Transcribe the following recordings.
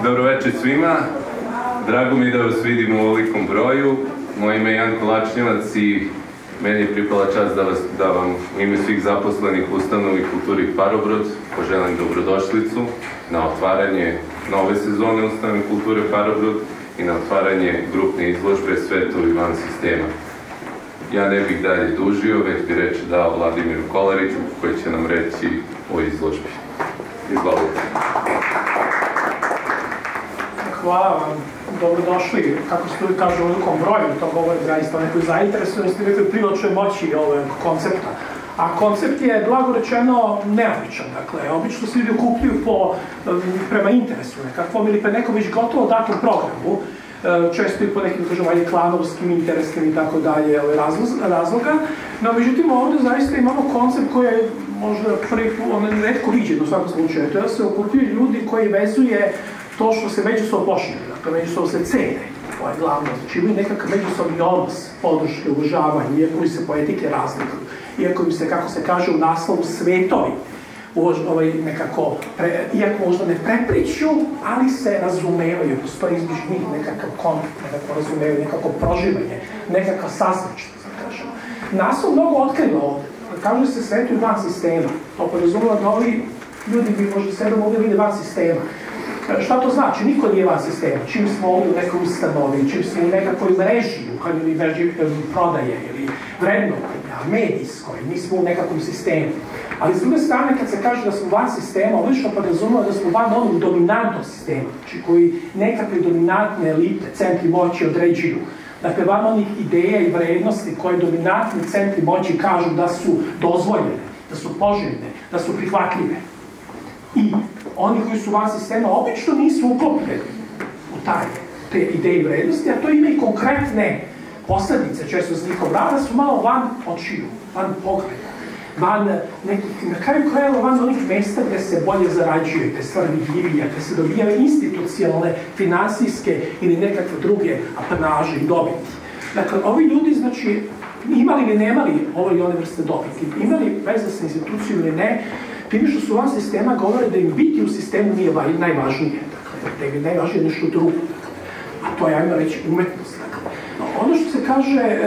Dobro večer svima. Drago mi je da vas vidim u ovolikom broju. Moje ime je Janko Lačnjevac i meni je pripala čast da vam u ime svih zaposlenih u ustanovi Kulturi Parobrod poželim dobrodošlicu na otvaranje nove sezone ustanove Kulture Parobrod i na otvaranje grupne izložbe Svetovi van sistema. Ja ne bih dalje dužio, već bi reč dao Vladimiru Kolariću koji će nam reći o izložbi. Izvolite. Hvala vam, dobrodošli, kako se tu kaže u velikom broju, to govori zaista o nekoj zainteresovanosti, nekoj privlačnoj moći ovog koncepta. A koncept je, blago rečeno, neobičan. Dakle, obično se ljudi okupljaju prema interesu nekakvom ili pre nekom već gotovo datom programu, često i po nekim, kažem, klanovskim interesima i tako dalje razloga. No, međutim, ovdje zaista imamo koncept koji je možda retko viđen u svakom slučaju. To je da se okupljaju ljudi koji vezuje to što se međusobno pošalje, dakle, međusobno se cene, to je glavno, znači imaju nekakav međusobni odnos podrške, uvažavanja, iako im se poetike razlikuju, iako im se, kako se kaže u naslovu, svetovi, nekako, iako možda ne prepriču, ali se razumevaju, postoji između njih nekakav kontakt, nekako razumevaju, nekako proživanje, nekakva sasvečnost, da kažem. Naslov mnogo otkriva ovdje, kaže se svetovi van sistema, to podrazumeva da ovi ljudi bi možda sebe mogli vidjeti van sistema. Šta to znači? Niko nije van sistema. Čim smo ovdje u nekoj ustanovi, čim smo u nekakvoj mreži, ili mreži prodaje, ili vrednovanja, medijskoj, mi smo u nekakvom sistemu. Ali s druge strane, kad se kaže da smo van sistema, odlično podrazumeva da smo van onog dominantnog sistema, znači koji nekakve dominantne elite, centri moći određuju. Dakle, van onih ideja i vrednosti koje dominantni centri moći kažu da su dozvoljene, da su poželjne, da su prihvatljive. I oni koji su van sistema obično nisu uklopljeni u te ideje i vrednosti, a to ima i konkretne posledice, često s njihov rada, su malo van očiju, van pogleda, van nekih, na kraju krajeva van onih mesta gde se bolje zarađuje, gde stvar vidljivija, gde se dobijaju institucionalne, finansijske ili nekakve druge apanaže i dobiti. Dakle, ovi ljudi, znači, imali ili nemali ove i one vrste dobiti, imali veze sa institucijom ili ne, time što su van sistema govore da im biti u sistemu nije najvažnije, dakle, da im je najvažnije nešto drugo, a to je, ajmo reći, umetnost. Ono što se kaže,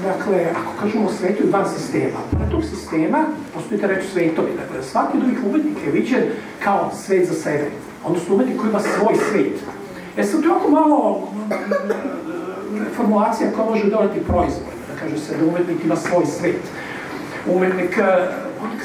dakle, ako kažemo o svetu i van sistema, pored tog sistema postoji ta reč svetovi, dakle, svaki od ovih umetnika je viđen kao svet za sebe, odnosno umetnik koji ima svoj svet. Sad, to je jako malo formulacija koja može dodati proizvod, da kaže se da umetnik ima svoj svet. Umetnik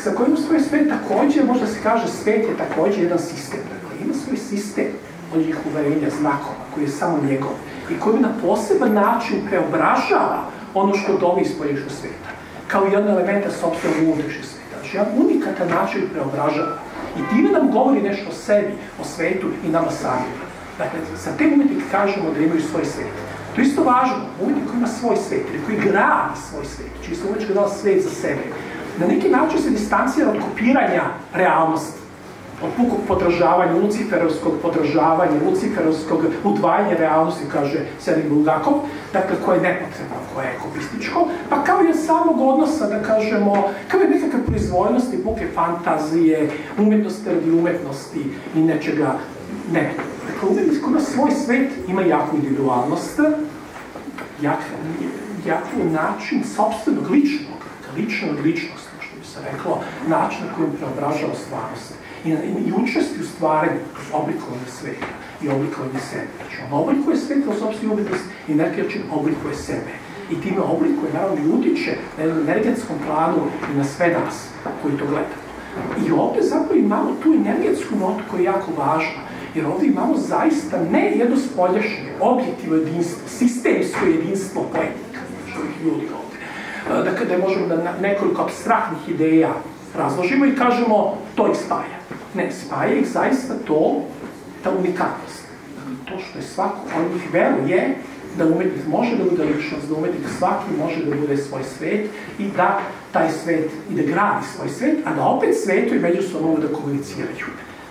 sa kojim svoj svet također, možda se kaže svet je također jedan sistem. Dakle, ima svoj sistem onih uverenja, znakova, koji je samo njegov i koji na poseban način preobražava ono što dobi iz polješnjeg sveta, kao jedan elementa sopstvenog unutrašnjeg sveta. Znači, jedan unikatan način preobražava i time nam govori nešto o sebi, o svetu i nama samima. Dakle, sa te umetnike kažemo da imaju svoj svet. To je isto važno, umetnik koji ima svoj svet, ili koji gradi svoj svet, čiji se umetnik dala svet za sebe. Na neki način se distancira od kopiranja realnosti, od pukog podražavanja, luciferovskog podražavanja, luciferovskog udvajanja realnosti, kaže Sergej Bulgakov, dakle, koje je nepotrebno, koje je kopističko, pa kao i samog odnosa, da kažemo, kao i nekakve proizvoljnosti, puke fantazije, umetnosti radi umetnosti i nečega nebitnog. Dakle, umetnik koji ima svoj svet, ima jaku individualnost, jaku način sopstvenog ličnosti, što bi se reklo, način na kojem preobražava stvarnost i učesti u stvaranju kroz oblikovanje sveta i oblikovanje sebe. Znači, on oblikuje svet kroz sopstvenu umetnost i na neki način oblikuje sebe. I time oblikuje, naravno, i utiče na energetskom planu i na sve nas koji to gledamo. I ovdje zapravo imamo tu energetsku notu koja je jako važna, jer ovdje imamo zaista ne jedno spoljašnje, objektivno jedinstvo, sistemsko jedinstvo poetika, što ovih ljudi ovdje. Dakle, da možemo da nekoliko apstraktnih ideja razložimo i kažemo to ih spaja. Ne, spaja ih zaista ta unikatnost. Dakle, to što je svako od njih veruje da umetnik može da bude ličnost, da umetnik svaki može da bude svoj svet i da taj svet, i da gradi svoj svet, a da opet svetu i međusobno mogu da komuniciraju,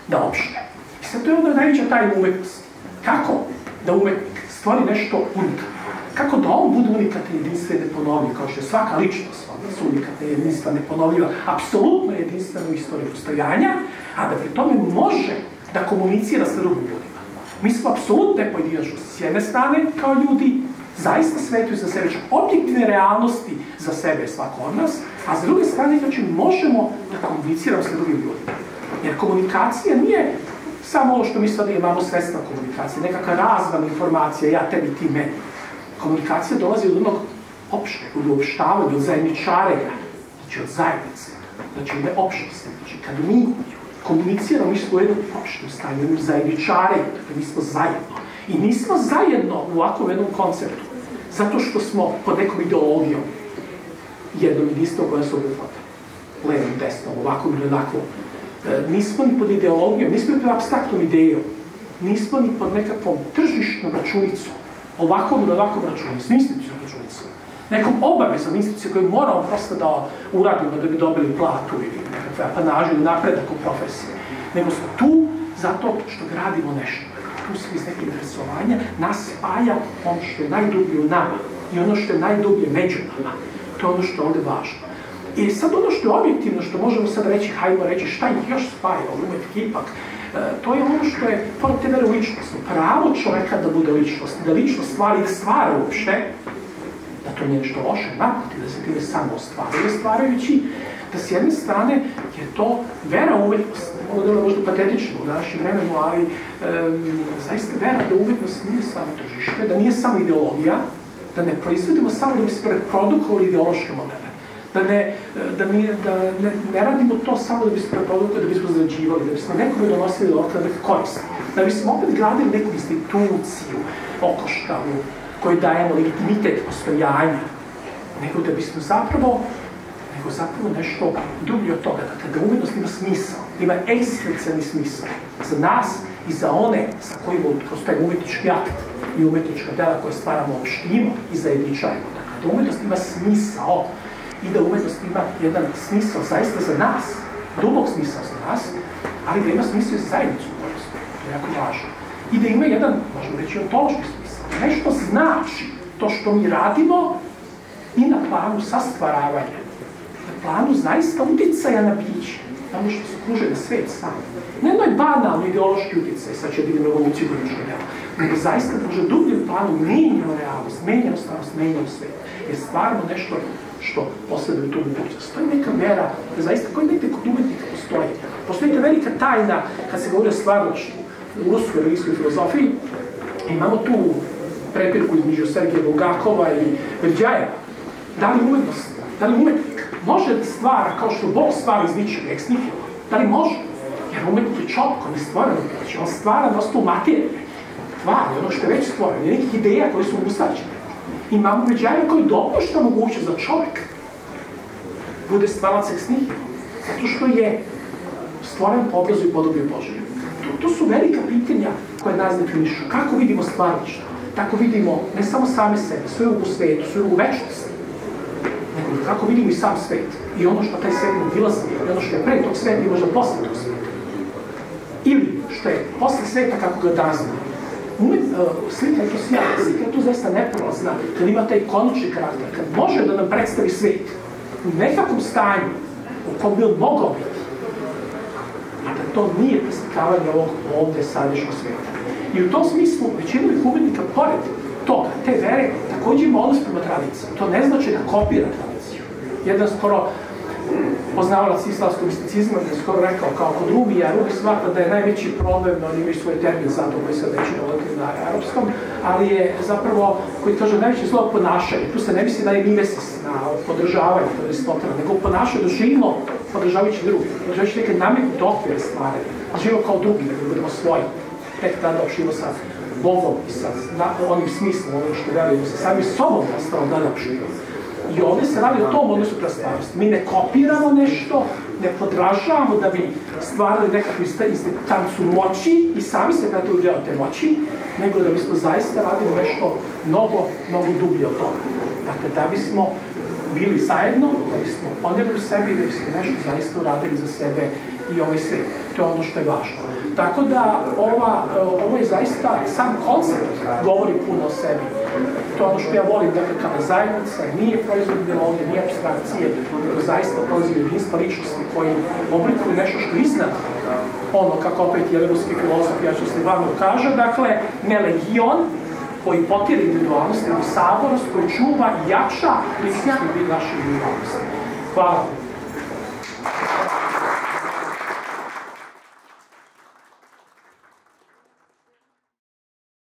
da opšte. I sad to je onda najveća tajna umetnosti. Kako da umetnik stvori nešto unikatno? Kako da on bude unikatno, jedinstven, neponovljiv, kao što je svaka ličnost, onda su unikatne, jedinstvena, neponovljiva, apsolutno jedinstvena u istoriji postojanja, a da pri tome može da komunicira sa drugim ljudima. Mi smo apsolutne pojedinačnosti s jedne strane kao ljudi, zaista svetuju za sebe, objektivne realnosti za sebe svako od nas, a s druge strane znači možemo da komuniciramo sa drugim ljudima. Jer komunikacija nije samo ovo što mi sad imamo sredstva komunikacije, nekakva razvan informacija, ja tebi, ti meni. Komunikacija dolazi od onog opšteg, od uopštavanja, od zajedničarenja, znači od zajednice, znači od opštosti. Znači kad mi komuniciramo, mi smo u jednom opštem stanju, jednom zajedničarenju, dakle mi smo zajedno. I nismo zajedno u ovakvom jednom konceptu, zato što smo pod nekom ideologijom, jednom jedinstvom koja se obuhvata, levom, desnom, ovakvom ili onakvom. Nismo ni pod ideologijom, nismo ni pod apstraktnom idejom, nismo ni pod nekakvom tržišnom računicom, ovakvom ili ovakvom računicom, institucijom računicom, nekom obavezom institucije koju moramo prosto da uradimo da bi dobili platu ili nekakve apanaže ili napredak u profesiji. Nego smo tu zato što gradimo nešto. Tu smo iz neke interesovanja, nas spaja ono što je najdublje u nama i ono što je najdublje među nama. To je ono što je ovde važno. I sad ono što je objektivno, što možemo sad reći, hajmo reći šta ih još spaja, umetnik ipak, to je ono što je, pored te vere u ličnost, pravo čoveka da bude ličnost, da ličnost stvari, da stvara uopšte, da to nije nešto loše, naprotiv, da se time samo ostvaruje, stvarajući, da s jedne strane je to vera u umetnost, ovo je možda patetično u današnjem vremenu, ali zaista vera da umetnost nije samo tržište, da nije samo ideologija, da ne proizvodimo samo da bi se reprodukovali ideološke modele, da ne radimo to samo da bi se reprodukovali, da bismo zarađivali, da bismo nekome donosili lokale koristi, da bismo opet gradili neku instituciju okoštavu koju dajemo legitimitet postojanja, nego da bismo zapravo nešto dublje od toga, dakle da umetnost ima smisao, ima egzistencijalni smisao za nas i za one sa kojima kroz taj umetnički akt i umetnička dela koje stvaramo opštimo i zajedničajemo. Dakle, da umetnost ima smisao i da umetnost ima jedan smisao zaista za nas, dubok smisao za nas, ali da ima smisao i za zajednicu u kojoj smo. To je jako važno. I da ima jedan, možemo reći, ontološki smisao. Nešto znači to što mi radimo i na planu sastvaravanja, na planu zaista uticaja na biće, na ono što se kruže na svet sam. Ne jednoj banalno ideološki uticaj, sad će da idemo evoluciju političkog dela, nego zaista da može dubljem planu menjamo realnost, menjamo stvarnost, menjamo svet. Jer stvaramo nešto što posleduje tu budućnost. To je neka mera, da zaista, koji nekde kod umetnika postoji. Postoji ta velika tajna, kad se govori o stvarnošću, u ruskoj religijskoj filozofiji, imamo tu prepirku između Sergeja Bulgakova i Berđajeva. Da li umetnost, da li umetnik može da stvara kao što Bog stvara iz ničega, ex nihilo? Da li može? Jer umetnik je čovjek, on je stvoren, on stvara na osnovu materije, tvari, ono što je već stvoreno, nekih ideja koje su usađene. Imamo Berđajeva koji dopušta mogućnost da čovjek bude stvarac ex nihilo, zato što je stvoren po obrazu i podoblju Božje. To su velika pitanja koje nas definišu. Kako vidimo stvarništvo? Tako vidimo ne samo same sebe, sve u svetu, sve u večnosti, nego kako vidimo i sam svet. I ono što taj svet nadilazi, i ono što je pre tog sveta i možda posle tog sveta. Ili što je posle sveta kako ga danas znamo. Slika je to sjajna, slika je to zaista neprolazna, kad ima taj ikonični karakter, kad može da nam predstavi svet u nekakvom stanju u kom bi on mogao biti, a da to nije preslikavanje ovog ovde sadašnjeg sveta. I u tom smislu većina ovih umetnika, pored toga, te vere, takođe ima odnos prema tradiciji. To ne znači da kopira tradiciju. Jedan skoro poznavalac islamskog misticizma je skoro rekao kao kod Rumija, Rumi smatra da je najveći problem, oni imaju svoj termin za to koji se neće dovoditi na arapskom, ali je zapravo, koji kaže najveći zlo ponašanje. Tu se ne misli da je mimesis na podržavanje Aristotela, nego ponašanje da živimo podržavajući drugi, podržavajući neke nametnute okvire stvari, da živimo kao drugi, da budemo svoji. Tek tada opštimo sa Bogom i sa onim smislom, ono što verujemo sa samim sobom nastavom da opštimo. I ovdje se radi o tom odnosu prema stvarnosti. Mi ne kopiramo nešto, ne podražavamo da bi stvarali nekakvu instancu moći i sami se pretvorili deo te moći, nego da bismo zaista radili nešto mnogo dublje od toga. Dakle, da bismo bili zajedno, da bismo ponijeli u sebi, da bismo nešto zaista uradili za sebe i ovaj svet. To je ono što je važno. Tako da ovo je zaista, sam koncept govori puno o sebi. to je ono što ja volim, dakle, kada zajednica nije proizvod ideologije, nije apstrakcije, zaista proizvod jedinstva ličnosti koji oblikuju nešto što iznad ono, kako opet jedan ruski filozof Jačeslav Slivanov kaže, dakle, ne legion koji potire individualnost, nego sabornost koji čuva i jača ličnosti naše individualnosti. Hvala.